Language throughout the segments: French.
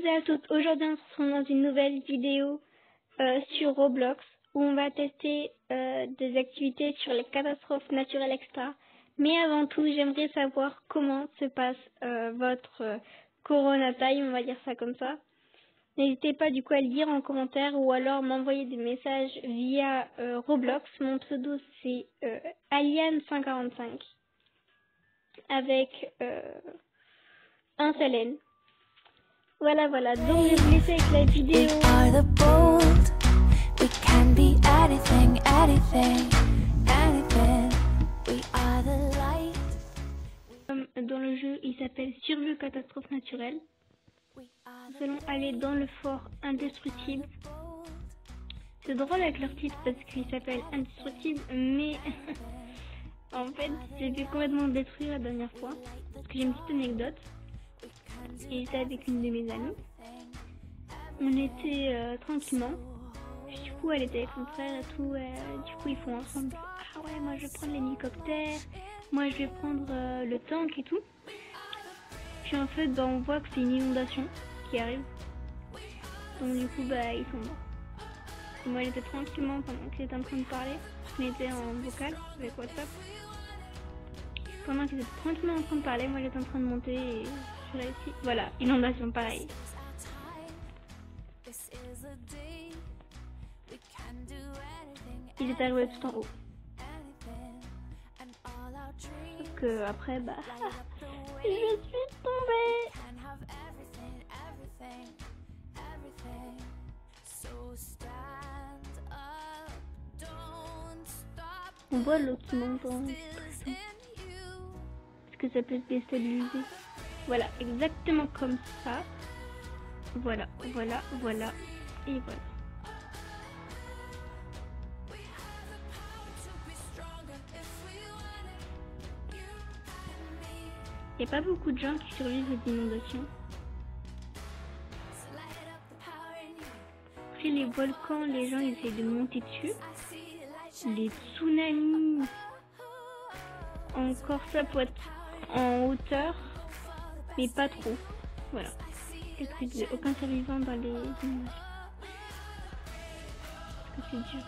à toutes, aujourd'hui on se retrouve dans une nouvelle vidéo sur Roblox où on va tester des activités sur les catastrophes naturelles extra. Mais avant tout, j'aimerais savoir comment se passe votre Corona Time, on va dire ça comme ça. N'hésitez pas du coup à le dire en commentaire ou alors m'envoyer des messages via Roblox. Mon pseudo c'est Alian145 avec un seul N. Voilà, donc je vais vous laisser avec la vidéo. Dans le jeu, il s'appelle Survie aux catastrophes naturelles. Nous allons aller dans le fort indestructible. C'est drôle avec leur titre parce qu'il s'appelle indestructible, mais en fait, j'ai fait complètement détruire la dernière fois. Parce que j'ai une petite anecdote. Et j'étais avec une de mes amies. On était tranquillement. Du coup, elle était avec son frère et tout. Du coup, ils font ensemble. Ah ouais, moi je vais prendre l'hélicoptère. Moi je vais prendre le tank et tout. Puis en fait, bah, on voit que c'est une inondation qui arrive. Donc du coup, bah, ils sont morts. Et moi j'étais tranquillement pendant qu'ils étaient en train de parler. On était en vocal avec WhatsApp. Pendant qu'ils étaient tranquillement en train de parler, moi j'étais en train de monter et je réussis. Voilà, inondation pareil. Ils étaient arrivés tout en haut. Sauf que après, bah, je suis tombée. On voit l'eau qui monte en pression. Est-ce que ça peut se déstabiliser? Voilà, exactement comme ça. Voilà, et voilà. Il n'y a pas beaucoup de gens qui survivent aux inondations. Après les volcans, les gens essayent de monter dessus. Les tsunamis, encore ça peut être en hauteur, mais pas trop. Voilà. Est-ce que j'ai aucun survivant dans les inondations? Parce que c'est dur.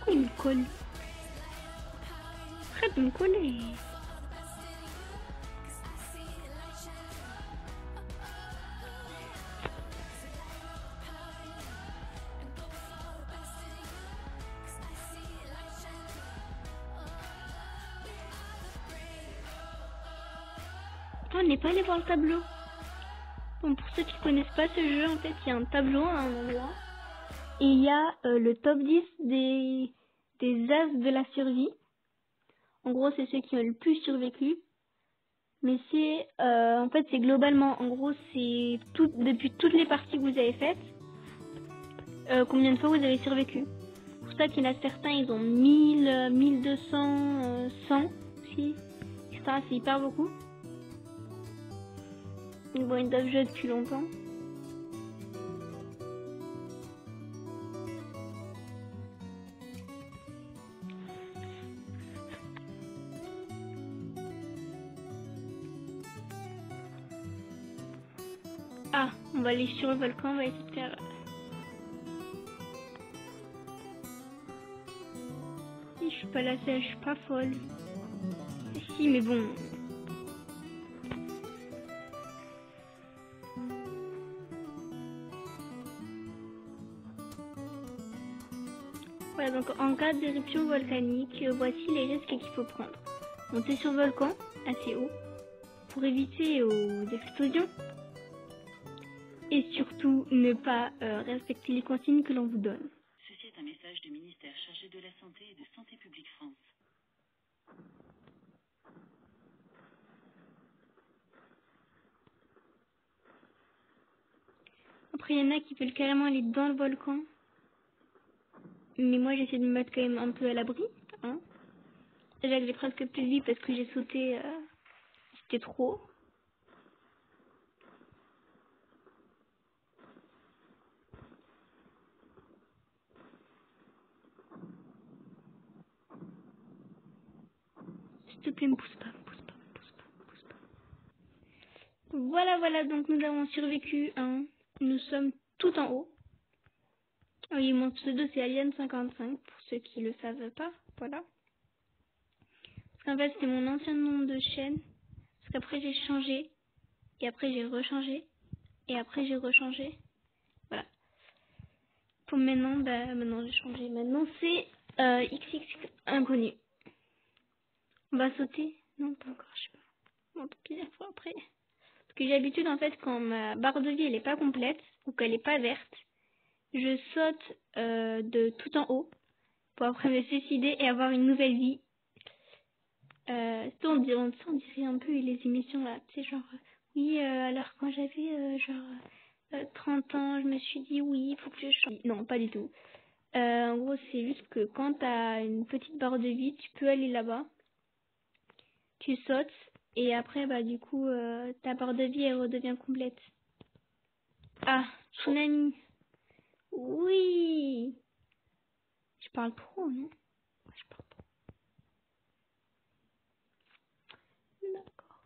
Pourquoi il me colle? Arrête de me coller. On n'est pas allé voir le tableau. Bon, pour ceux qui connaissent pas ce jeu, en fait, il y a un tableau à un endroit. Et il y a le top 10 des as de la survie. En gros, c'est ceux qui ont le plus survécu. Mais c'est, en fait, c'est globalement, en gros, c'est depuis toutes les parties que vous avez faites, combien de fois vous avez survécu. C'est pour ça qu'il y en a certains, ils ont 1000, 1200, 100 aussi, etc. C'est hyper beaucoup. Bon, ils doivent jouer depuis longtemps. Ah, on va aller sur le volcan, on va essayer de faire... Si, je suis pas la seule, je suis pas folle. Si, mais bon... Voilà, donc en cas d'éruption volcanique, voici les risques qu'il faut prendre. Monter sur le volcan, assez haut, pour éviter aux explosions. Et surtout, ne pas respecter les consignes que l'on vous donne. Ceci est un message du ministère chargé de la Santé et de Santé publique France. Après, il y en a qui veulent carrément aller dans le volcan. Mais moi, j'essaie de me mettre quand même un peu à l'abri. Hein. Déjà que j'ai presque plus de vie parce que j'ai sauté, c'était trop. te plaît, me pousse pas, me pousse pas, me pousse pas, me pousse pas. Voilà, voilà, donc nous avons survécu, hein. Nous sommes tout en haut. Oui, mon pseudo c'est Alien55, pour ceux qui le savent pas, voilà. Parce qu'en fait, c'était mon ancien nom de chaîne, parce qu'après j'ai changé, et après j'ai rechangé, et après j'ai rechangé, voilà. Pour maintenant, bah maintenant j'ai changé, maintenant c'est XX inconnu. On va sauter? Non, pas encore, je sais pas. Bon, tant pis, la fois après. Parce que j'ai l'habitude, en fait, quand ma barre de vie, elle est pas complète, ou qu'elle est pas verte, je saute de tout en haut, pour après me suicider et avoir une nouvelle vie. On dirait un peu les émissions, là, tu sais, genre, oui, alors quand j'avais, 30 ans, je me suis dit, oui, il faut que je change. Non, pas du tout. En gros, c'est juste que quand t'as une petite barre de vie, tu peux aller là-bas. Tu sautes et après bah du coup ta barre de vie elle redevient complète. Ah, tsunami. Oui. Je parle trop, non? Ouais, je parle trop. D'accord.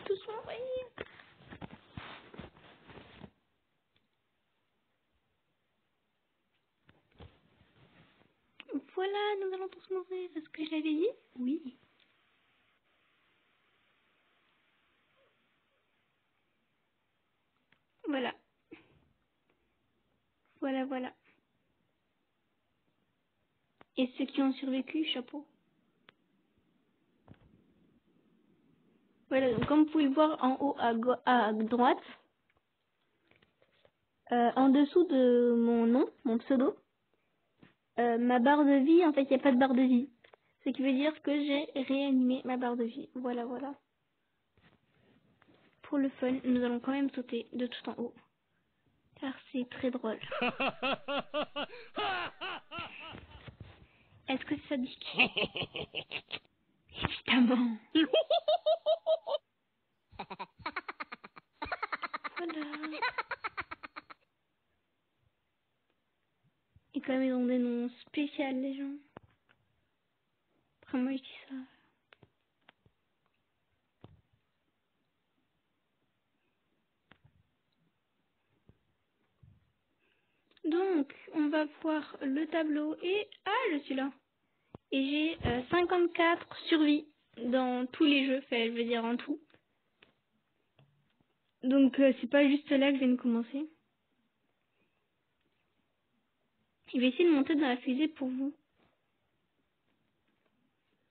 Tous m'envahir. Voilà, nous allons tous mourir. Est-ce que je l'avais dit? Oui. Voilà. Voilà, voilà. Et ceux qui ont survécu, chapeau. Voilà, donc comme vous pouvez le voir en haut à droite, en dessous de mon nom, mon pseudo, ma barre de vie, en fait, il n'y a pas de barre de vie. Ce qui veut dire que j'ai réanimé ma barre de vie. Voilà, voilà. Pour le fun, nous allons quand même sauter de tout en haut. Car c'est très drôle. Est-ce que c'est sadique? Évidemment. Voilà. Et comme ils ont des noms spéciaux, les gens. Après moi, je dis ça. Donc, on va voir le tableau et... Ah, je suis là. Et j'ai 54 survies dans tous les jeux, enfin, je veux dire en tout. Donc, c'est pas juste là que je viens de commencer. Je vais essayer de monter dans la fusée pour vous.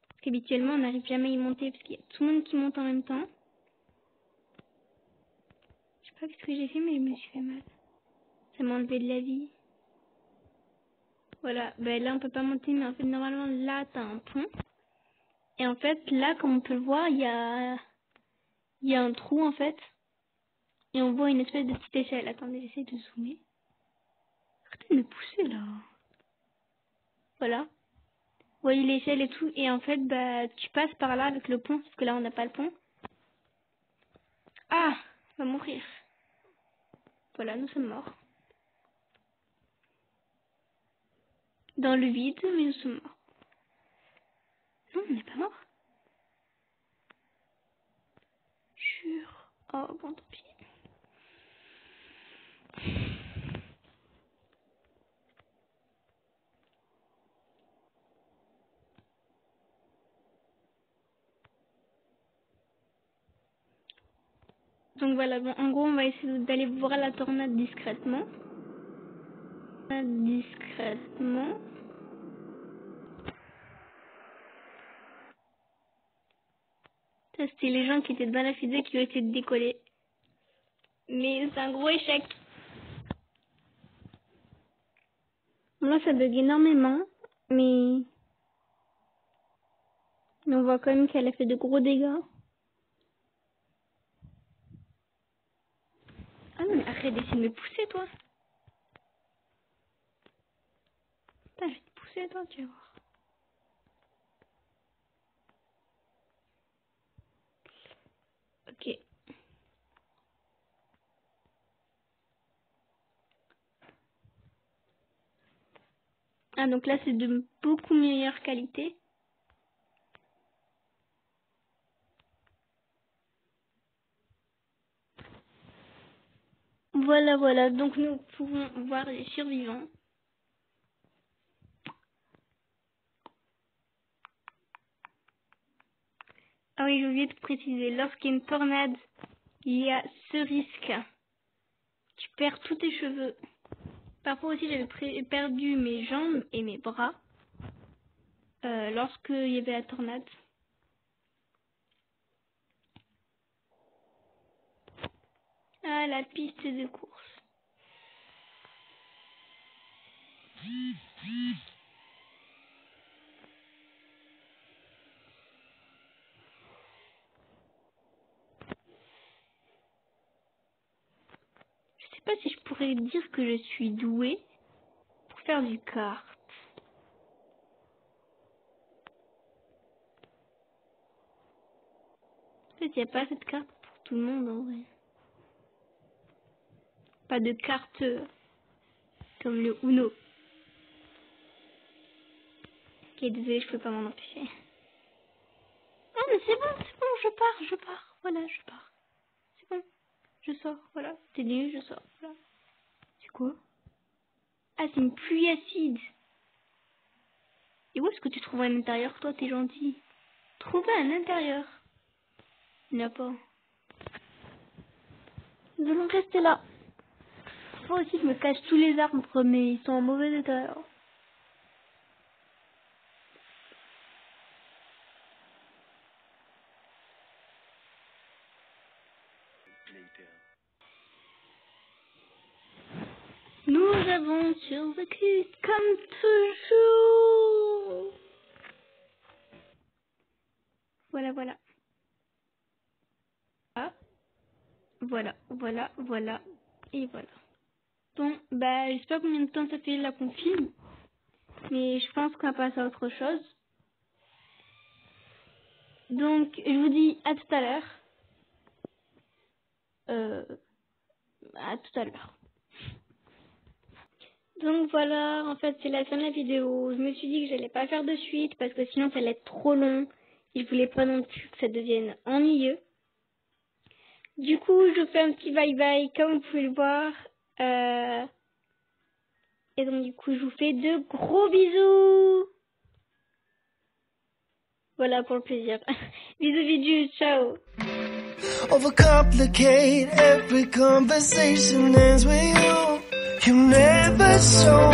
Parce qu'habituellement, on n'arrive jamais à y monter parce qu'il y a tout le monde qui monte en même temps. Je sais pas ce que j'ai fait, mais je me suis fait mal. Ça m'a enlevé de la vie. Voilà, ben là on peut pas monter, mais en fait normalement là t'as un pont. Et en fait là comme on peut le voir, il y a un trou en fait. Et on voit une espèce de petite échelle. Attendez, j'essaie de zoomer. Arrêtez de me pousser là. Voilà. Vous voyez l'échelle et tout. Et en fait bah tu passes par là avec le pont, parce que là on n'a pas le pont. Ah, on va mourir. Voilà, nous sommes morts. Dans le vide, mais nous sommes morts. Non, on n'est pas mort. Jure. Oh, bon, tant pis. Donc voilà, bon, en gros, on va essayer d'aller voir la tornade discrètement. Discrètement. Ça, c'était les gens qui étaient dans la fusée qui ont essayé de décoller. Mais c'est un gros échec. Là, ça bug énormément, mais on voit quand même qu'elle a fait de gros dégâts. Ah non, mais arrête d'essayer de me pousser, toi. Putain, je vais te pousser, toi, tu vas voir. Ah, donc là, c'est de beaucoup meilleure qualité. Voilà, voilà. Donc, nous pouvons voir les survivants. Ah oui, j'ai oublié de préciser. Lorsqu'il y a une tornade, il y a ce risque. Tu perds tous tes cheveux. Parfois aussi, j'avais perdu mes jambes et mes bras. Lorsqu'il y avait la tornade. Ah, la piste de course. Je sais pas si je pourrais dire que je suis douée pour faire du kart. En fait, il n'y a pas cette carte pour tout le monde en vrai. Pas de carte comme le Uno. Ok, désolé, je peux pas m'en empêcher. Non, mais c'est bon, je pars. Voilà, je pars. C'est bon, je sors, voilà. T'es nul, je sors, voilà. C'est quoi? Ah, c'est une pluie acide. Et où est-ce que tu trouves à l'intérieur? Toi, t'es gentil. Trouver à l'intérieur. Il n'y a pas. Nous allons rester là. Moi aussi, je me cache tous les arbres, mais ils sont en mauvais état. Nous avons survécu comme toujours. Voilà, voilà. Ah, voilà, voilà, voilà, et voilà. Bon, bah, je sais pas combien de temps ça fait là qu'on filme, mais je pense qu'on va passer à autre chose. Donc, je vous dis à tout à l'heure. À tout à l'heure. Donc voilà, en fait c'est la fin de la vidéo. Je me suis dit que j'allais pas faire de suite parce que sinon ça allait être trop long. Et je voulais pas non plus que ça devienne ennuyeux. Du coup, je vous fais un petit bye bye comme vous pouvez le voir. Et donc du coup, je vous fais de gros bisous. Voilà pour le plaisir. Bisous, bisous, ciao. Overcomplicate every conversation ends with you. You never show